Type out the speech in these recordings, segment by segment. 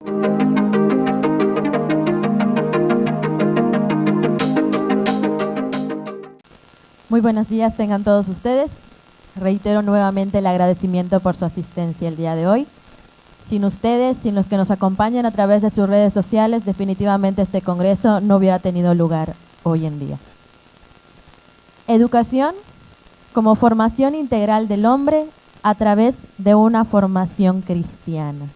Muy buenos días tengan todos ustedes. Reitero nuevamente el agradecimiento por su asistencia el día de hoy. Sin ustedes, sin los que nos acompañan a través de sus redes sociales, definitivamente este congreso no hubiera tenido lugar hoy en día. Educación como formación integral del hombre a través de una formación cristiana.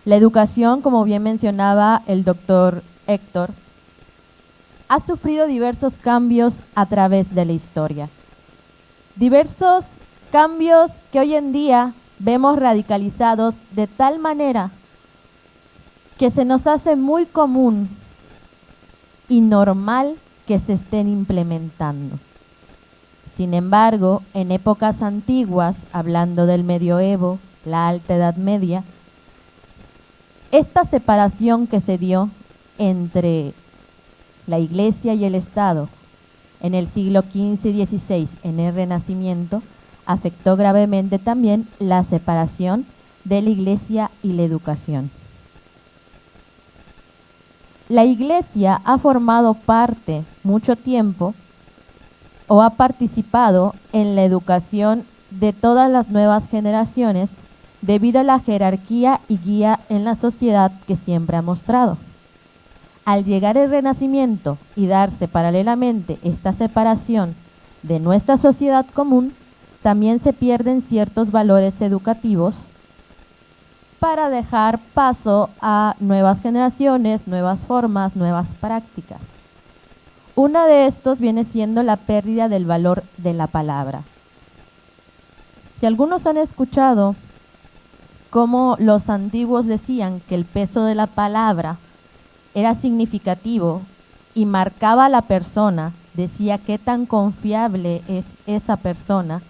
La educación, como bien mencionaba el doctor Héctor, ha sufrido diversos cambios a través de la historia. Diversos cambios que hoy en día vemos radicalizados de tal manera que se nos hace muy común y normal que se estén implementando. Sin embargo, en épocas antiguas, hablando del medioevo, la Alta Edad Media, esta separación que se dio entre la Iglesia y el Estado en el siglo XV y XVI, en el Renacimiento, afectó gravemente también la separación de la Iglesia y la educación. La Iglesia ha formado parte mucho tiempo o ha participado en la educación de todas las nuevas generaciones debido a la jerarquía y guía en la sociedad que siempre ha mostrado. Al llegar el Renacimiento y darse paralelamente esta separación de nuestra sociedad común, también se pierden ciertos valores educativos para dejar paso a nuevas generaciones, nuevas formas, nuevas prácticas. Una de estos viene siendo la pérdida del valor de la palabra. Si algunos han escuchado cómo los antiguos decían que el peso de la palabra era significativo y marcaba a la persona, decía qué tan confiable es esa persona,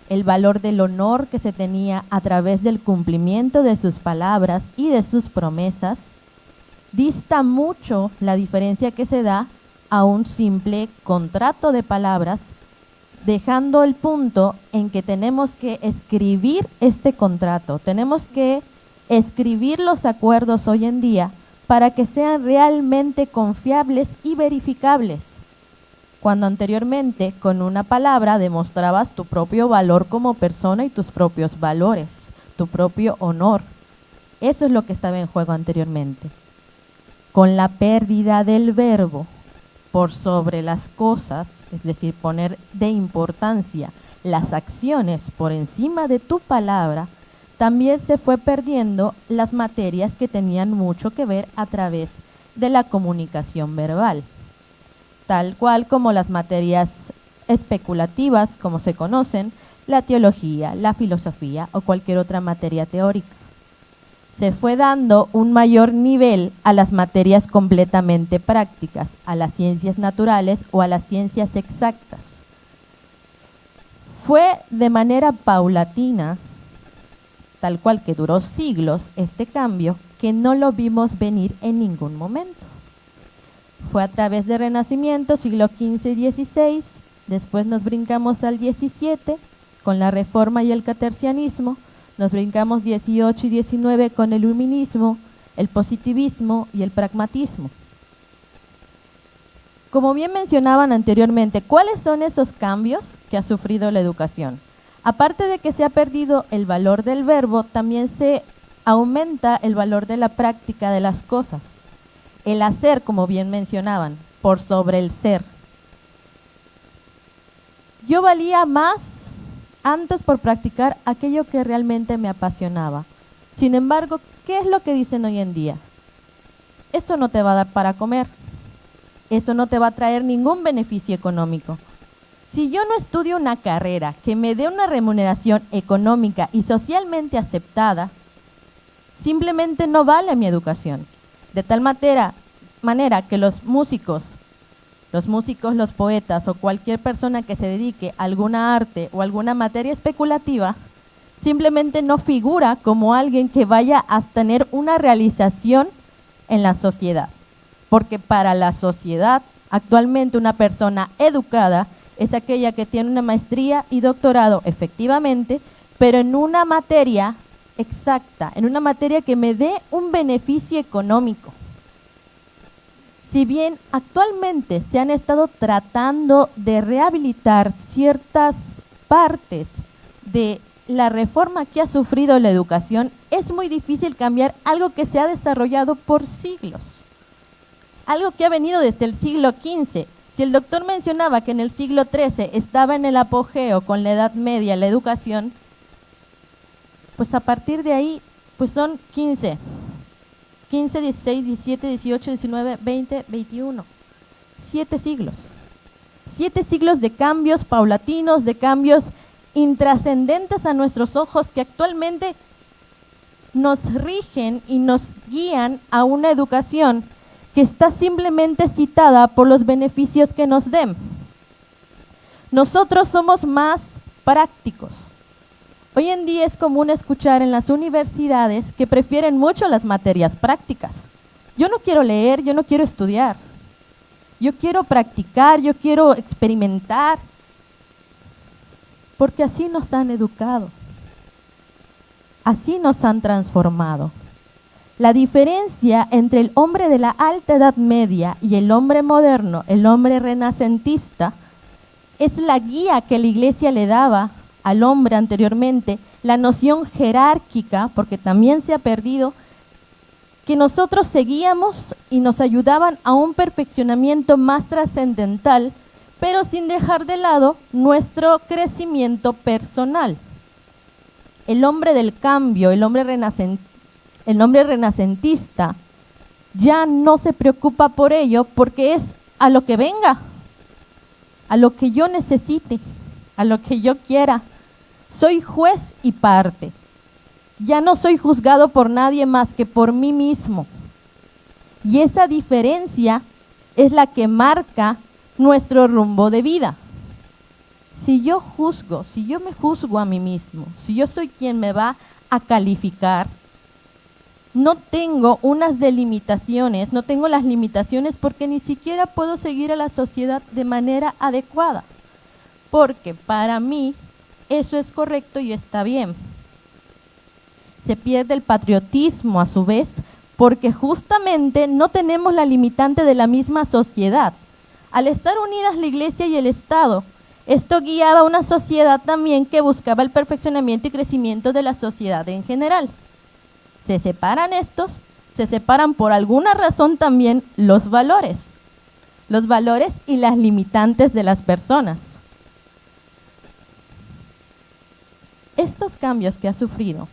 el valor del honor que se tenía a través del cumplimiento de sus palabras y de sus promesas, dista mucho la diferencia que se da a un simple contrato de palabras, dejando el punto en que tenemos que escribir este contrato, tenemos que escribir los acuerdos hoy en día para que sean realmente confiables y verificables. Cuando anteriormente con una palabra demostrabas tu propio valor como persona y tus propios valores, tu propio honor. Eso es lo que estaba en juego anteriormente. Con la pérdida del verbo por sobre las cosas, es decir, poner de importancia las acciones por encima de tu palabra, también se fue perdiendo las materias que tenían mucho que ver a través de la comunicación verbal, tal cual como las materias especulativas, como se conocen, la teología, la filosofía o cualquier otra materia teórica. Se fue dando un mayor nivel a las materias completamente prácticas, a las ciencias naturales o a las ciencias exactas. Fue de manera paulatina, tal cual que duró siglos este cambio, que no lo vimos venir en ningún momento. Fue a través del Renacimiento, siglo XV y XVI, después nos brincamos al XVII con la Reforma y el Catercianismo, nos brincamos 18 y 19 con el Iluminismo, el Positivismo y el Pragmatismo. Como bien mencionaban anteriormente, ¿cuáles son esos cambios que ha sufrido la educación? Aparte de que se ha perdido el valor del verbo, también se aumenta el valor de la práctica de las cosas. El hacer, como bien mencionaban, por sobre el ser. Yo valía más antes por practicar aquello que realmente me apasionaba. Sin embargo, ¿qué es lo que dicen hoy en día? Eso no te va a dar para comer. Eso no te va a traer ningún beneficio económico. Si yo no estudio una carrera que me dé una remuneración económica y socialmente aceptada, simplemente no vale mi educación. De tal manera que los músicos, los poetas o cualquier persona que se dedique a alguna arte o alguna materia especulativa, simplemente no figura como alguien que vaya a tener una realización en la sociedad. Porque para la sociedad, actualmente una persona educada es aquella que tiene una maestría y doctorado, efectivamente, pero en una materia exacta, en una materia que me dé un beneficio económico. Si bien actualmente se han estado tratando de rehabilitar ciertas partes de la reforma que ha sufrido la educación, es muy difícil cambiar algo que se ha desarrollado por siglos. Algo que ha venido desde el siglo XV. Si el doctor mencionaba que en el siglo XIII estaba en el apogeo con la Edad Media la educación, pues a partir de ahí, pues son 15, 16, 17, 18, 19, 20, 21. 7 siglos. 7 siglos de cambios paulatinos, de cambios intrascendentes a nuestros ojos que actualmente nos rigen y nos guían a una educación que está simplemente citada por los beneficios que nos den. Nosotros somos más prácticos. Hoy en día es común escuchar en las universidades que prefieren mucho las materias prácticas. Yo no quiero leer, yo no quiero estudiar. Yo quiero practicar, yo quiero experimentar. Porque así nos han educado. Así nos han transformado. La diferencia entre el hombre de la alta edad media y el hombre moderno, el hombre renacentista, es la guía que la iglesia le daba al hombre anteriormente, la noción jerárquica, porque también se ha perdido, que nosotros seguíamos y nos ayudaban a un perfeccionamiento más trascendental, pero sin dejar de lado nuestro crecimiento personal. El hombre del cambio, el hombre renacentista, ya no se preocupa por ello porque es a lo que venga, a lo que yo necesite, a lo que yo quiera. Soy juez y parte. Ya no soy juzgado por nadie más que por mí mismo. Y esa diferencia es la que marca nuestro rumbo de vida. Si yo me juzgo a mí mismo, si yo soy quien me va a calificar, no tengo unas delimitaciones, no tengo las limitaciones porque ni siquiera puedo seguir a la sociedad de manera adecuada. Porque para mí eso es correcto y está bien. Se pierde el patriotismo a su vez porque justamente no tenemos la limitante de la misma sociedad. Al estar unidas la iglesia y el Estado, esto guiaba a una sociedad también que buscaba el perfeccionamiento y crecimiento de la sociedad en general. Se separan estos, se separan por alguna razón también los valores y las limitantes de las personas. Estos cambios que ha sufrido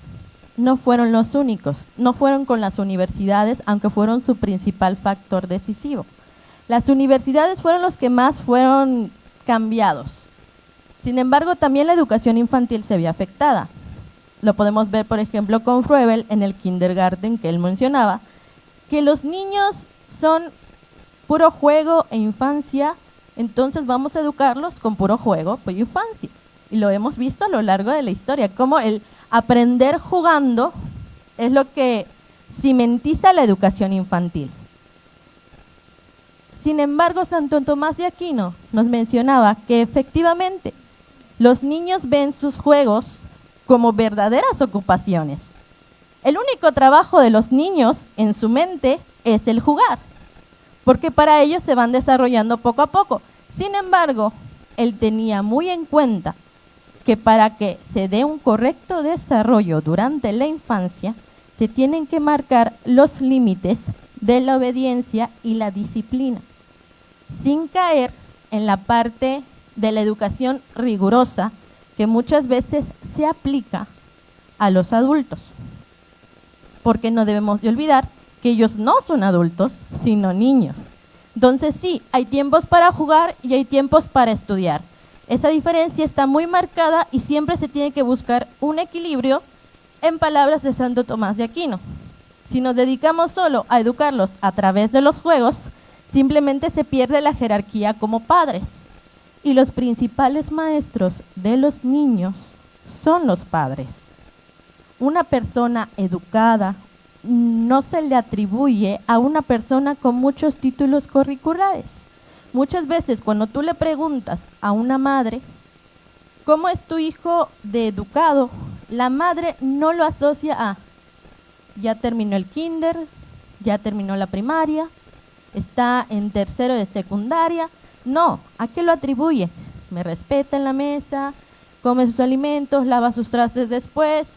no fueron los únicos, no fueron con las universidades, aunque fueron su principal factor decisivo. Las universidades fueron los que más fueron cambiados. Sin embargo, también la educación infantil se vio afectada. Lo podemos ver, por ejemplo, con Froebel en el kindergarten que él mencionaba, que los niños son puro juego e infancia, entonces vamos a educarlos con puro juego e infancia. Y lo hemos visto a lo largo de la historia, cómo el aprender jugando es lo que cimentiza la educación infantil. Sin embargo, Santo Tomás de Aquino nos mencionaba que efectivamente los niños ven sus juegos como verdaderas ocupaciones. El único trabajo de los niños en su mente es el jugar, porque para ellos se van desarrollando poco a poco. Sin embargo, él tenía muy en cuenta que para que se dé un correcto desarrollo durante la infancia, se tienen que marcar los límites de la obediencia y la disciplina, sin caer en la parte de la educación rigurosa que muchas veces se aplica a los adultos. Porque no debemos de olvidar que ellos no son adultos, sino niños. Entonces sí, hay tiempos para jugar y hay tiempos para estudiar. Esa diferencia está muy marcada y siempre se tiene que buscar un equilibrio, en palabras de Santo Tomás de Aquino. Si nos dedicamos solo a educarlos a través de los juegos, simplemente se pierde la jerarquía como padres. Y los principales maestros de los niños son los padres. Una persona educada no se le atribuye a una persona con muchos títulos curriculares. Muchas veces cuando tú le preguntas a una madre, ¿cómo es tu hijo de educado? La madre no lo asocia a, ya terminó el kinder, ya terminó la primaria, está en tercero de secundaria. No, ¿a qué lo atribuye? Me respeta en la mesa, come sus alimentos, lava sus trastes después,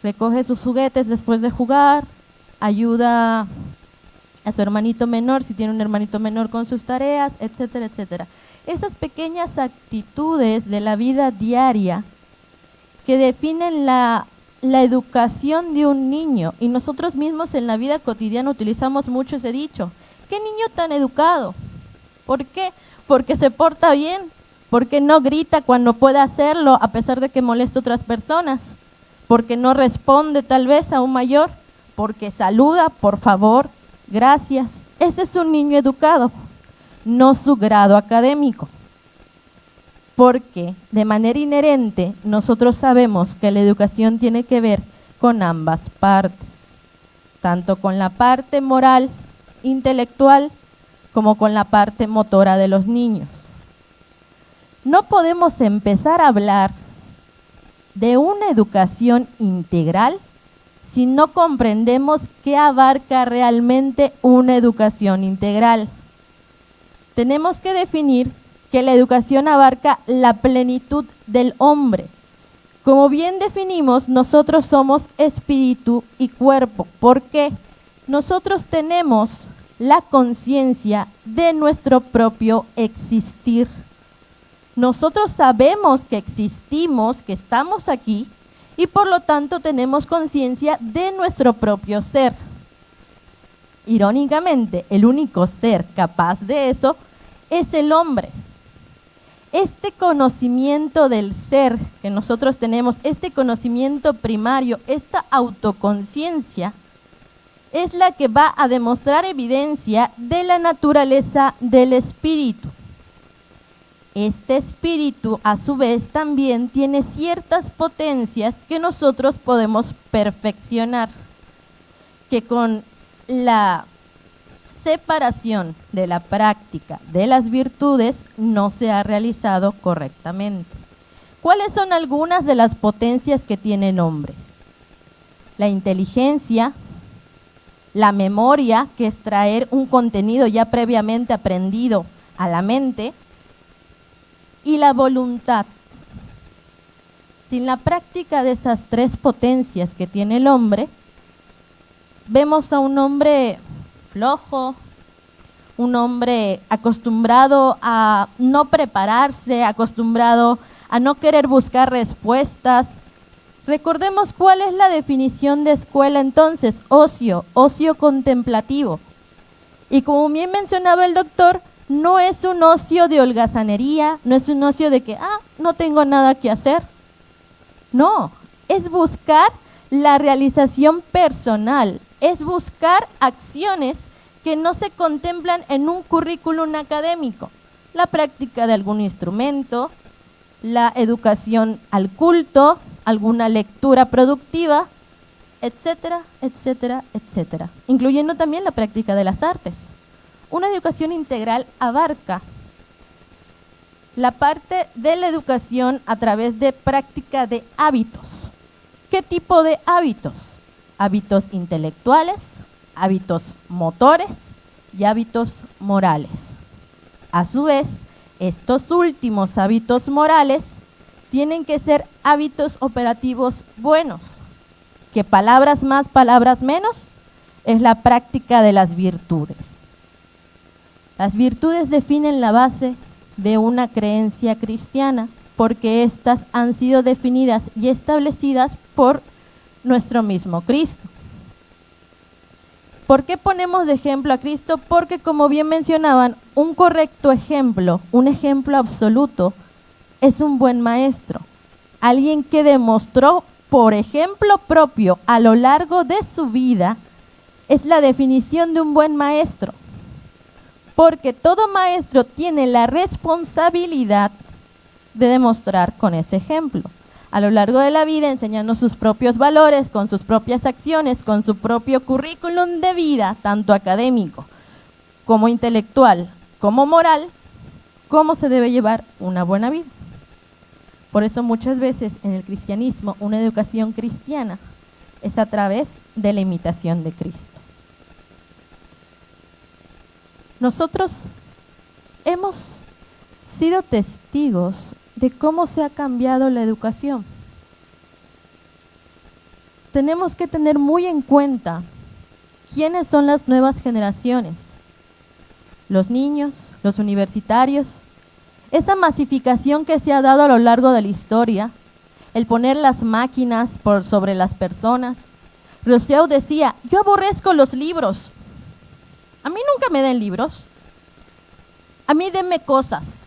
recoge sus juguetes después de jugar, ayuda a su hermanito menor, si tiene un hermanito menor, con sus tareas, etcétera, etcétera. Esas pequeñas actitudes de la vida diaria que definen la educación de un niño, y nosotros mismos en la vida cotidiana utilizamos mucho ese dicho. ¿Qué niño tan educado? ¿Por qué? Porque se porta bien, porque no grita cuando puede hacerlo a pesar de que molesta a otras personas, porque no responde tal vez a un mayor, porque saluda, por favor, gracias. Ese es un niño educado, no su grado académico. Porque de manera inherente nosotros sabemos que la educación tiene que ver con ambas partes, tanto con la parte moral, intelectual, como con la parte motora de los niños. No podemos empezar a hablar de una educación integral si no comprendemos qué abarca realmente una educación integral. Tenemos que definir que la educación abarca la plenitud del hombre. Como bien definimos, nosotros somos espíritu y cuerpo. ¿Por qué? Nosotros tenemos la conciencia de nuestro propio existir. Nosotros sabemos que existimos, que estamos aquí, y por lo tanto tenemos conciencia de nuestro propio ser. Irónicamente, el único ser capaz de eso es el hombre. Este conocimiento del ser que nosotros tenemos, este conocimiento primario, esta autoconciencia, es la que va a demostrar evidencia de la naturaleza del espíritu. Este espíritu, a su vez, también tiene ciertas potencias que nosotros podemos perfeccionar, que con la separación de la práctica de las virtudes no se ha realizado correctamente. ¿Cuáles son algunas de las potencias que tiene el hombre? La inteligencia, la memoria, que es traer un contenido ya previamente aprendido a la mente, y la voluntad. Sin la práctica de esas tres potencias que tiene el hombre, vemos a un hombre flojo, un hombre acostumbrado a no prepararse, acostumbrado a no querer buscar respuestas. Recordemos cuál es la definición de escuela entonces: ocio contemplativo. Y como bien mencionaba el doctor, no es un ocio de holgazanería, no es un ocio de que, no tengo nada que hacer. No, es buscar la realización personal, es buscar acciones que no se contemplan en un currículum académico. La práctica de algún instrumento, la educación al culto, alguna lectura productiva, etcétera, etcétera, etcétera. Incluyendo también la práctica de las artes. Una educación integral abarca la parte de la educación a través de práctica de hábitos. ¿Qué tipo de hábitos? Hábitos intelectuales, hábitos motores y hábitos morales. A su vez, estos últimos hábitos morales tienen que ser hábitos operativos buenos, que palabras más, palabras menos, es la práctica de las virtudes. Las virtudes definen la base de una creencia cristiana, porque éstas han sido definidas y establecidas por nuestro mismo Cristo. ¿Por qué ponemos de ejemplo a Cristo? Porque, como bien mencionaban, un correcto ejemplo, un ejemplo absoluto, es un buen maestro. Alguien que demostró por ejemplo propio a lo largo de su vida, es la definición de un buen maestro. Porque todo maestro tiene la responsabilidad de demostrar con ese ejemplo. A lo largo de la vida, enseñando sus propios valores, con sus propias acciones, con su propio currículum de vida, tanto académico como intelectual, como moral, cómo se debe llevar una buena vida. Por eso muchas veces en el cristianismo, una educación cristiana es a través de la imitación de Cristo. Nosotros hemos sido testigos de cómo se ha cambiado la educación. Tenemos que tener muy en cuenta quiénes son las nuevas generaciones, los niños, los universitarios, esa masificación que se ha dado a lo largo de la historia, el poner las máquinas por sobre las personas. Rousseau decía, yo aborrezco los libros. A mí nunca me den libros. A mí denme cosas.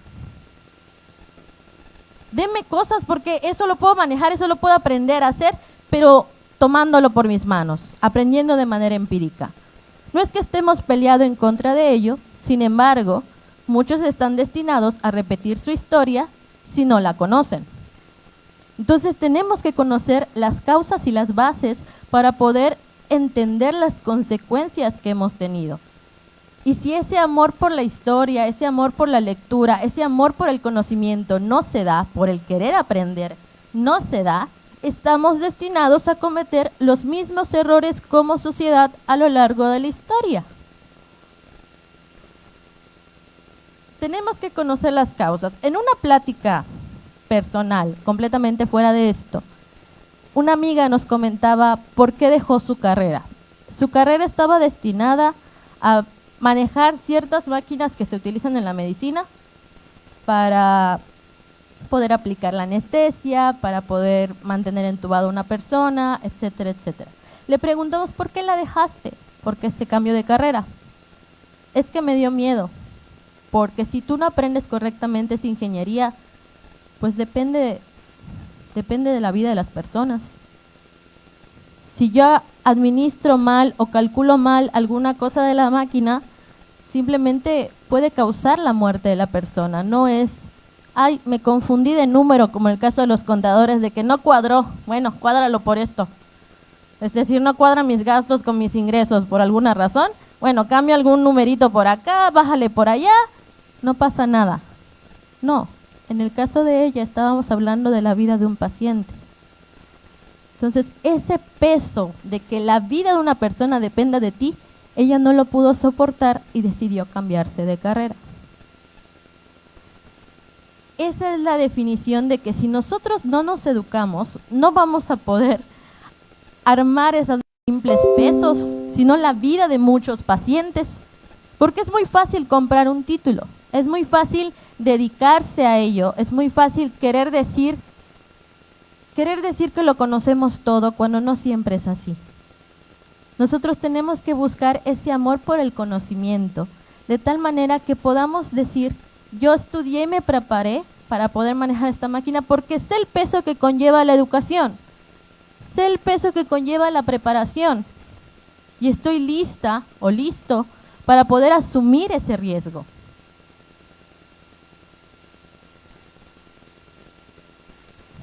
Denme cosas porque eso lo puedo manejar, eso lo puedo aprender a hacer, pero tomándolo por mis manos, aprendiendo de manera empírica. No es que estemos peleados en contra de ello, sin embargo, muchos están destinados a repetir su historia si no la conocen. Entonces tenemos que conocer las causas y las bases para poder entender las consecuencias que hemos tenido. Y si ese amor por la historia, ese amor por la lectura, ese amor por el conocimiento no se da, por el querer aprender, no se da, estamos destinados a cometer los mismos errores como sociedad a lo largo de la historia. Tenemos que conocer las causas. En una plática personal, completamente fuera de esto, una amiga nos comentaba por qué dejó su carrera. Su carrera estaba destinada a manejar ciertas máquinas que se utilizan en la medicina para poder aplicar la anestesia, para poder mantener entubada a una persona, etcétera, etcétera. Le preguntamos, ¿por qué la dejaste? ¿Por qué ese cambio de carrera? Es que me dio miedo, porque si tú no aprendes correctamente esa ingeniería, pues depende de la vida de las personas. Si yo administro mal o calculo mal alguna cosa de la máquina, simplemente puede causar la muerte de la persona. No es, ay, me confundí de número, como el caso de los contadores, de que no cuadró. Bueno, cuádralo por esto. Es decir, no cuadran mis gastos con mis ingresos por alguna razón. Bueno, cambio algún numerito por acá, bájale por allá, no pasa nada. No, en el caso de ella estábamos hablando de la vida de un paciente. Entonces, ese peso de que la vida de una persona dependa de ti, ella no lo pudo soportar y decidió cambiarse de carrera. Esa es la definición de que si nosotros no nos educamos, no vamos a poder armar esos simples pesos, sino la vida de muchos pacientes, porque es muy fácil comprar un título, es muy fácil dedicarse a ello, es muy fácil querer decir que lo conocemos todo cuando no siempre es así. Nosotros tenemos que buscar ese amor por el conocimiento, de tal manera que podamos decir, yo estudié y me preparé para poder manejar esta máquina porque sé el peso que conlleva la educación, sé el peso que conlleva la preparación y estoy lista o listo para poder asumir ese riesgo.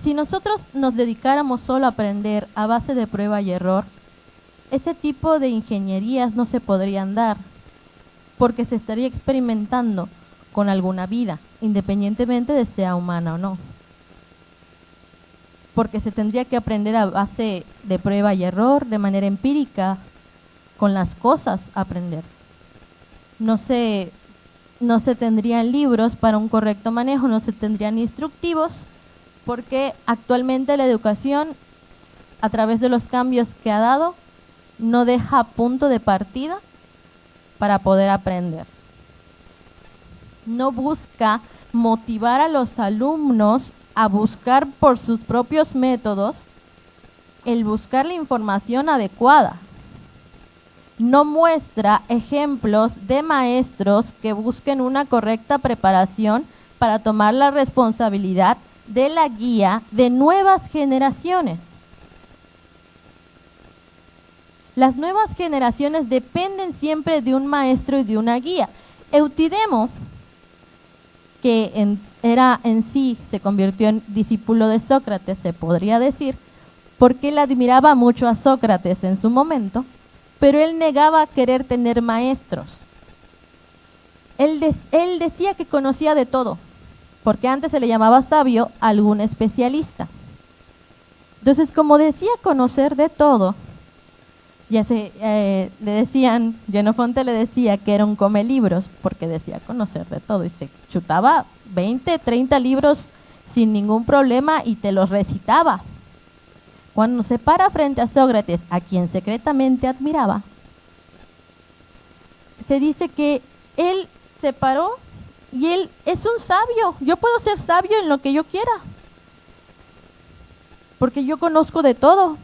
Si nosotros nos dedicáramos solo a aprender a base de prueba y error, ese tipo de ingenierías no se podrían dar, porque se estaría experimentando con alguna vida, independientemente de sea humana o no. Porque se tendría que aprender a base de prueba y error, de manera empírica, con las cosas aprender. No se tendrían libros para un correcto manejo, no se tendrían instructivos, porque actualmente la educación, a través de los cambios que ha dado, no deja punto de partida para poder aprender. No busca motivar a los alumnos a buscar por sus propios métodos el buscar la información adecuada. No muestra ejemplos de maestros que busquen una correcta preparación para tomar la responsabilidad de la guía de nuevas generaciones. Las nuevas generaciones dependen siempre de un maestro y de una guía. Eutidemo, que era en sí, se convirtió en discípulo de Sócrates, se podría decir, porque él admiraba mucho a Sócrates en su momento, pero él negaba querer tener maestros. Él decía que conocía de todo, porque antes se le llamaba sabio a algún especialista. Entonces, como decía conocer de todo, le decían, Jenofonte le decía que era un come libros, porque decía conocer de todo, y se chutaba 20, 30 libros sin ningún problema y te los recitaba. Cuando se para frente a Sócrates, a quien secretamente admiraba, se dice que él se paró y él es un sabio. Yo puedo ser sabio en lo que yo quiera, porque yo conozco de todo.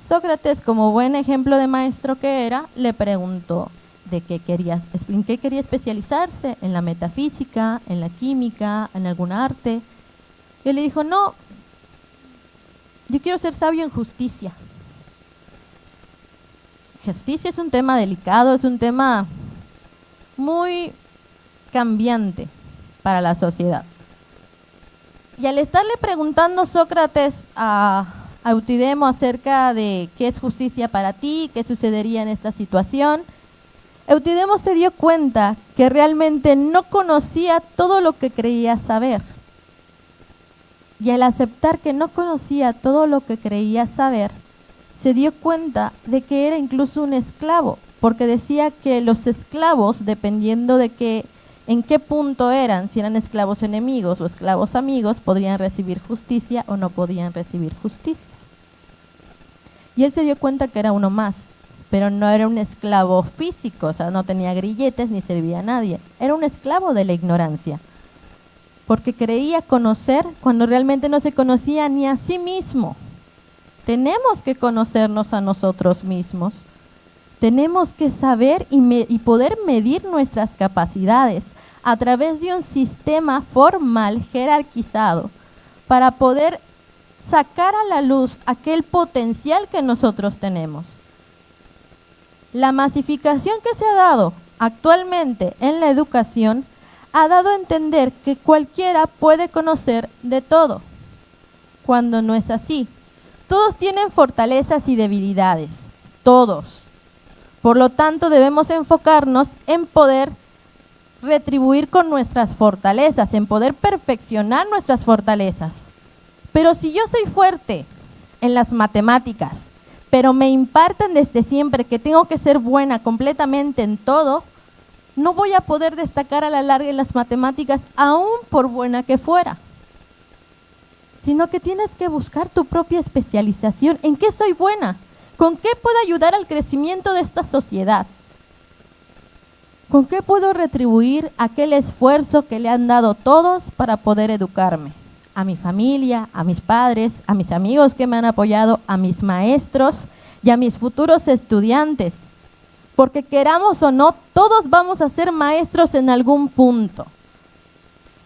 Sócrates, como buen ejemplo de maestro que era, le preguntó en qué quería especializarse, en la metafísica, en la química, en algún arte. Y él le dijo, no, yo quiero ser sabio en justicia. Justicia es un tema delicado, es un tema muy cambiante para la sociedad. Y al estarle preguntando Sócrates a Eutidemo acerca de qué es justicia para ti, qué sucedería en esta situación, Eutidemo se dio cuenta que realmente no conocía todo lo que creía saber. Y al aceptar que no conocía todo lo que creía saber, se dio cuenta de que era incluso un esclavo, porque decía que los esclavos, dependiendo de en qué punto eran, si eran esclavos enemigos o esclavos amigos, podrían recibir justicia o no podían recibir justicia. Y él se dio cuenta que era uno más, pero no era un esclavo físico, o sea, no tenía grilletes ni servía a nadie. Era un esclavo de la ignorancia, porque creía conocer cuando realmente no se conocía ni a sí mismo. Tenemos que conocernos a nosotros mismos. Tenemos que saber y poder medir nuestras capacidades a través de un sistema formal jerarquizado para poder sacar a la luz aquel potencial que nosotros tenemos. La masificación que se ha dado actualmente en la educación ha dado a entender que cualquiera puede conocer de todo, cuando no es así. Todos tienen fortalezas y debilidades, todos. Por lo tanto, debemos enfocarnos en poder retribuir con nuestras fortalezas, en poder perfeccionar nuestras fortalezas. Pero si yo soy fuerte en las matemáticas, pero me imparten desde siempre que tengo que ser buena completamente en todo, no voy a poder destacar a la larga en las matemáticas, aún por buena que fuera. Sino que tienes que buscar tu propia especialización. ¿En qué soy buena? ¿Con qué puedo ayudar al crecimiento de esta sociedad? ¿Con qué puedo retribuir aquel esfuerzo que le han dado todos para poder educarme? A mi familia, a mis padres, a mis amigos que me han apoyado, a mis maestros y a mis futuros estudiantes. Porque queramos o no, todos vamos a ser maestros en algún punto.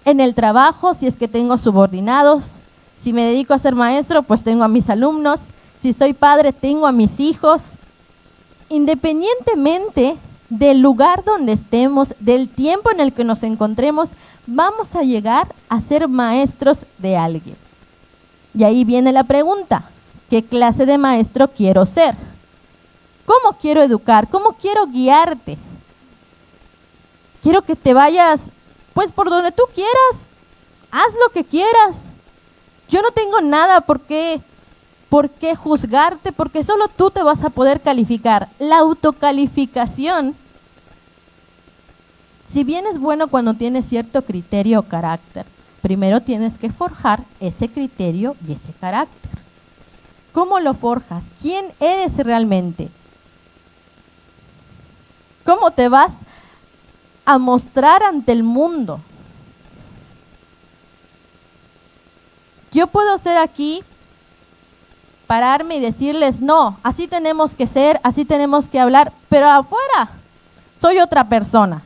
En el trabajo, si es que tengo subordinados. Si me dedico a ser maestro, pues tengo a mis alumnos. Si soy padre, tengo a mis hijos. Independientemente del lugar donde estemos, del tiempo en el que nos encontremos, vamos a llegar a ser maestros de alguien. Y ahí viene la pregunta, ¿qué clase de maestro quiero ser? ¿Cómo quiero educar? ¿Cómo quiero guiarte? Quiero que te vayas, pues por donde tú quieras, haz lo que quieras. Yo no tengo nada por qué juzgarte, porque solo tú te vas a poder calificar. La autocalificación, si bien es bueno cuando tienes cierto criterio o carácter, primero tienes que forjar ese criterio y ese carácter. ¿Cómo lo forjas? ¿Quién eres realmente? ¿Cómo te vas a mostrar ante el mundo? Yo puedo ser aquí, pararme y decirles, no, así tenemos que ser, así tenemos que hablar, pero afuera soy otra persona.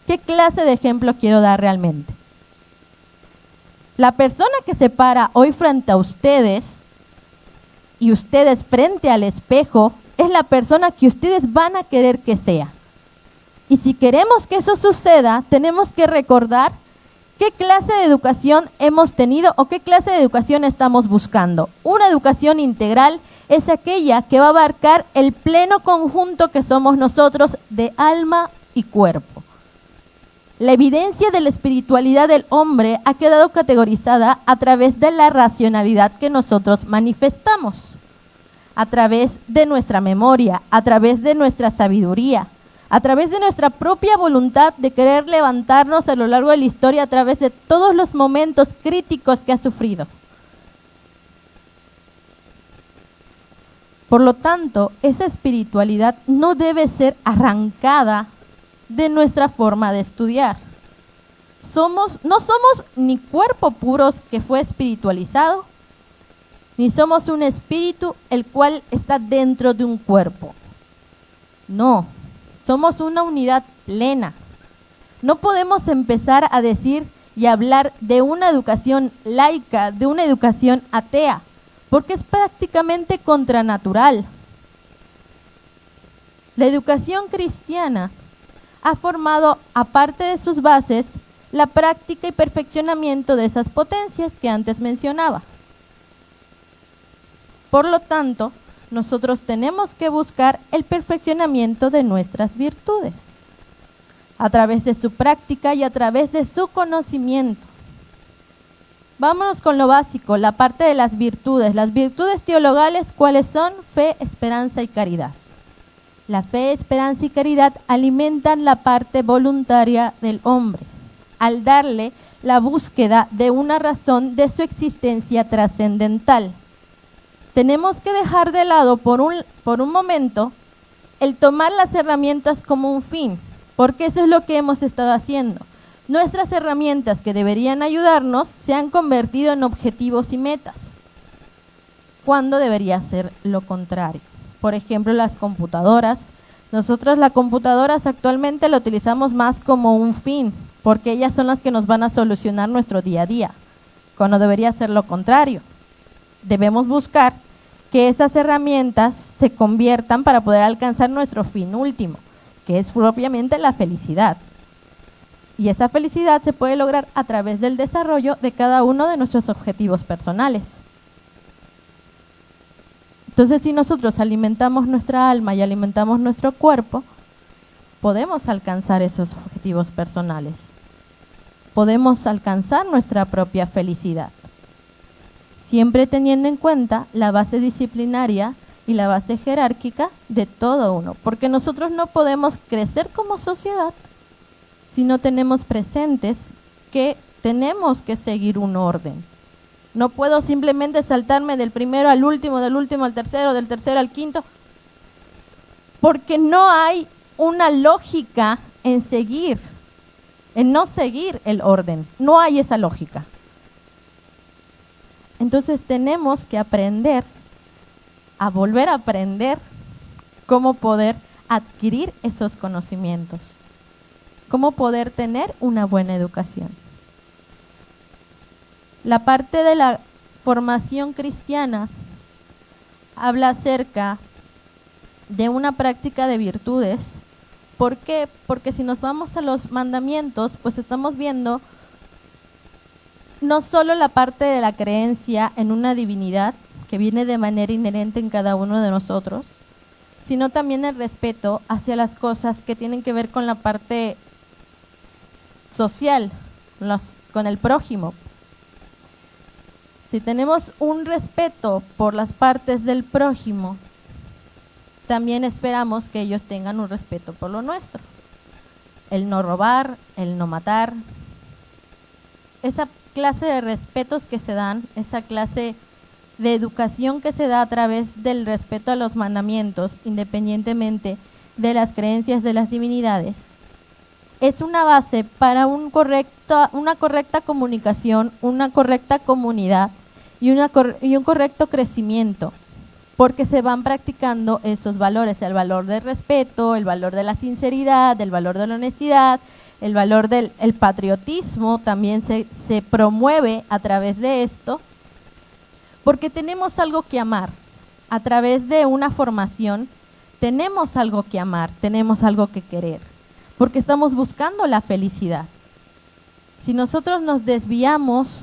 ¿Qué clase de ejemplo quiero dar realmente? La persona que se para hoy frente a ustedes y ustedes frente al espejo es la persona que ustedes van a querer que sea. Y si queremos que eso suceda, tenemos que recordar qué clase de educación hemos tenido o qué clase de educación estamos buscando. Una educación integral es aquella que va a abarcar el pleno conjunto que somos nosotros de alma y cuerpo. La evidencia de la espiritualidad del hombre ha quedado categorizada a través de la racionalidad que nosotros manifestamos, a través de nuestra memoria, a través de nuestra sabiduría, a través de nuestra propia voluntad de querer levantarnos a lo largo de la historia, a través de todos los momentos críticos que ha sufrido. Por lo tanto, esa espiritualidad no debe ser arrancada de nuestra forma de estudiar. No somos ni cuerpo puros que fue espiritualizado, ni somos un espíritu el cual está dentro de un cuerpo. No, somos una unidad plena. No podemos empezar a decir y hablar de una educación laica, de una educación atea, porque es prácticamente contranatural. La educación cristiana ha formado, aparte de sus bases, la práctica y perfeccionamiento de esas potencias que antes mencionaba. Por lo tanto, nosotros tenemos que buscar el perfeccionamiento de nuestras virtudes, a través de su práctica y a través de su conocimiento. Vámonos con lo básico, la parte de las virtudes. Las virtudes teologales, ¿cuáles son? Fe, esperanza y caridad. La fe, esperanza y caridad alimentan la parte voluntaria del hombre, al darle la búsqueda de una razón de su existencia trascendental. Tenemos que dejar de lado por un momento el tomar las herramientas como un fin, porque eso es lo que hemos estado haciendo. Nuestras herramientas que deberían ayudarnos se han convertido en objetivos y metas, cuando debería ser lo contrario. Por ejemplo, las computadoras. Nosotros las computadoras actualmente la utilizamos más como un fin, porque ellas son las que nos van a solucionar nuestro día a día, cuando debería ser lo contrario. Debemos buscar que esas herramientas se conviertan para poder alcanzar nuestro fin último, que es propiamente la felicidad. Y esa felicidad se puede lograr a través del desarrollo de cada uno de nuestros objetivos personales. Entonces, si nosotros alimentamos nuestra alma y alimentamos nuestro cuerpo, podemos alcanzar esos objetivos personales. Podemos alcanzar nuestra propia felicidad, siempre teniendo en cuenta la base disciplinaria y la base jerárquica de todo uno, porque nosotros no podemos crecer como sociedad si no tenemos presentes que tenemos que seguir un orden. No puedo simplemente saltarme del primero al último, del último al tercero, del tercero al quinto, porque no hay una lógica en no seguir el orden. No hay esa lógica. Entonces tenemos que aprender a volver a aprender cómo poder adquirir esos conocimientos, cómo poder tener una buena educación. La parte de la formación cristiana habla acerca de una práctica de virtudes. ¿Por qué? Porque si nos vamos a los mandamientos, pues estamos viendo no solo la parte de la creencia en una divinidad que viene de manera inherente en cada uno de nosotros, sino también el respeto hacia las cosas que tienen que ver con la parte social, con el prójimo. Si tenemos un respeto por las partes del prójimo, también esperamos que ellos tengan un respeto por lo nuestro. El no robar, el no matar, esa clase de respetos que se dan, esa clase de educación que se da a través del respeto a los mandamientos, independientemente de las creencias de las divinidades, es una base para una correcta comunicación, una correcta comunidad y un correcto crecimiento, porque se van practicando esos valores, el valor del respeto, el valor de la sinceridad, el valor de la honestidad, el valor del patriotismo también se promueve a través de esto, porque tenemos algo que amar. A través de una formación tenemos algo que amar, tenemos algo que querer, porque estamos buscando la felicidad. Si nosotros nos desviamos,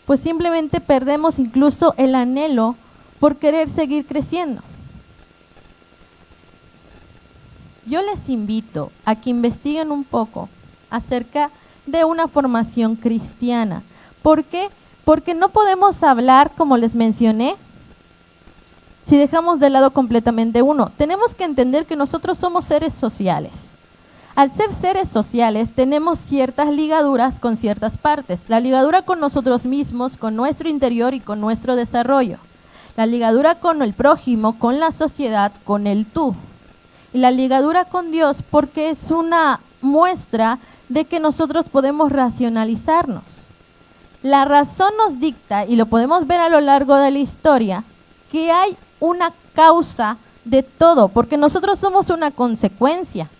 pues simplemente perdemos incluso el anhelo por querer seguir creciendo. Yo les invito a que investiguen un poco acerca de una formación cristiana. ¿Por qué? Porque no podemos hablar, como les mencioné, si dejamos de lado completamente uno. Tenemos que entender que nosotros somos seres sociales. Al ser seres sociales, tenemos ciertas ligaduras con ciertas partes. La ligadura con nosotros mismos, con nuestro interior y con nuestro desarrollo. La ligadura con el prójimo, con la sociedad, con el tú. Y la ligadura con Dios, porque es una muestra de que nosotros podemos racionalizarnos. La razón nos dicta, y lo podemos ver a lo largo de la historia, que hay una causa de todo, porque nosotros somos una consecuencia.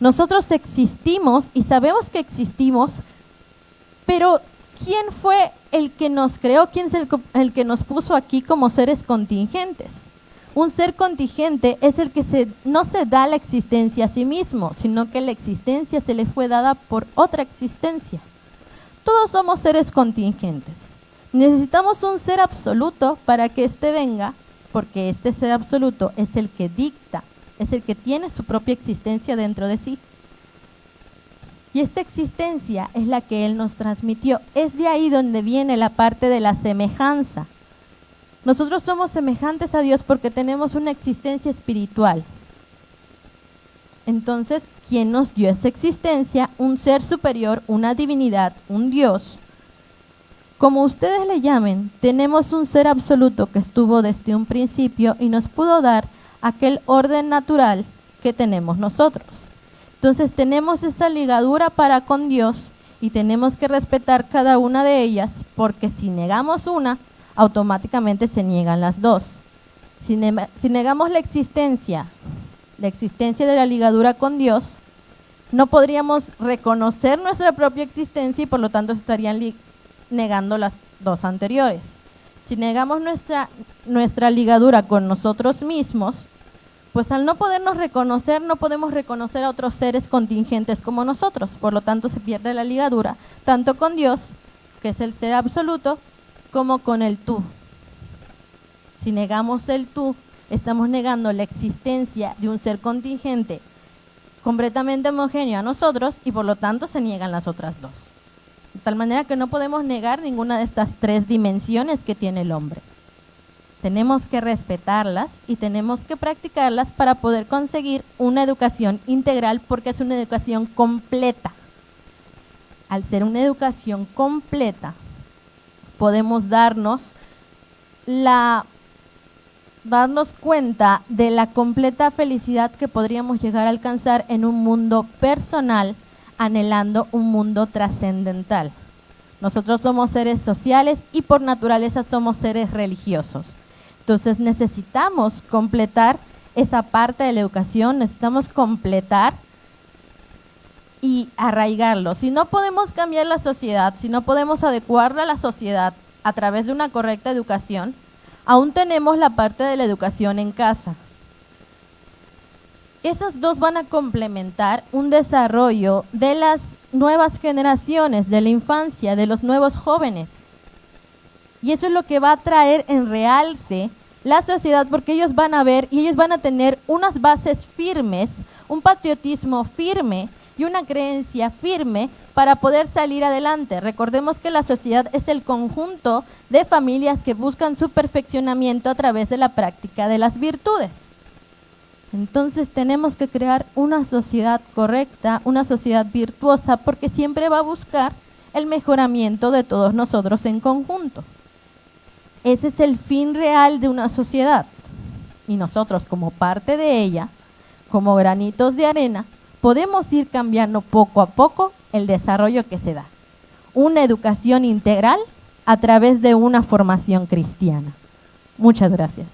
Nosotros existimos y sabemos que existimos, pero ¿quién fue el que nos creó? ¿Quién es el que nos puso aquí como seres contingentes? Un ser contingente es el que no se da la existencia a sí mismo, sino que la existencia se le fue dada por otra existencia. Todos somos seres contingentes. Necesitamos un ser absoluto para que éste venga, porque este ser absoluto es el que dicta, es el que tiene su propia existencia dentro de sí. Y esta existencia es la que Él nos transmitió. Es de ahí donde viene la parte de la semejanza. Nosotros somos semejantes a Dios porque tenemos una existencia espiritual. Entonces, ¿quién nos dio esa existencia? Un ser superior, una divinidad, un Dios. Como ustedes le llamen, tenemos un ser absoluto que estuvo desde un principio y nos pudo dar aquel orden natural que tenemos nosotros. Entonces tenemos esa ligadura para con Dios y tenemos que respetar cada una de ellas, porque si negamos una, automáticamente se niegan las dos. Si negamos la existencia de la ligadura con Dios, no podríamos reconocer nuestra propia existencia y por lo tanto estarían negando las dos anteriores. Si negamos nuestra ligadura con nosotros mismos, pues al no podernos reconocer, no podemos reconocer a otros seres contingentes como nosotros. Por lo tanto, se pierde la ligadura, tanto con Dios, que es el ser absoluto, como con el tú. Si negamos el tú, estamos negando la existencia de un ser contingente completamente homogéneo a nosotros y por lo tanto se niegan las otras dos. De tal manera que no podemos negar ninguna de estas tres dimensiones que tiene el hombre. Tenemos que respetarlas y tenemos que practicarlas para poder conseguir una educación integral, porque es una educación completa. Al ser una educación completa, podemos darnos cuenta de la completa felicidad que podríamos llegar a alcanzar en un mundo personal, anhelando un mundo trascendental. Nosotros somos seres sociales y por naturaleza somos seres religiosos. Entonces necesitamos completar esa parte de la educación, necesitamos completar y arraigarlo. Si no podemos cambiar la sociedad, si no podemos adecuarla a la sociedad a través de una correcta educación, aún tenemos la parte de la educación en casa. Esas dos van a complementar un desarrollo de las nuevas generaciones, de la infancia, de los nuevos jóvenes. Y eso es lo que va a traer en realce la sociedad, porque ellos van a ver y ellos van a tener unas bases firmes, un patriotismo firme y una creencia firme para poder salir adelante. Recordemos que la sociedad es el conjunto de familias que buscan su perfeccionamiento a través de la práctica de las virtudes. Entonces tenemos que crear una sociedad correcta, una sociedad virtuosa, porque siempre va a buscar el mejoramiento de todos nosotros en conjunto. Ese es el fin real de una sociedad. Y nosotros, como parte de ella, como granitos de arena, podemos ir cambiando poco a poco el desarrollo que se da. Una educación integral a través de una formación cristiana. Muchas gracias.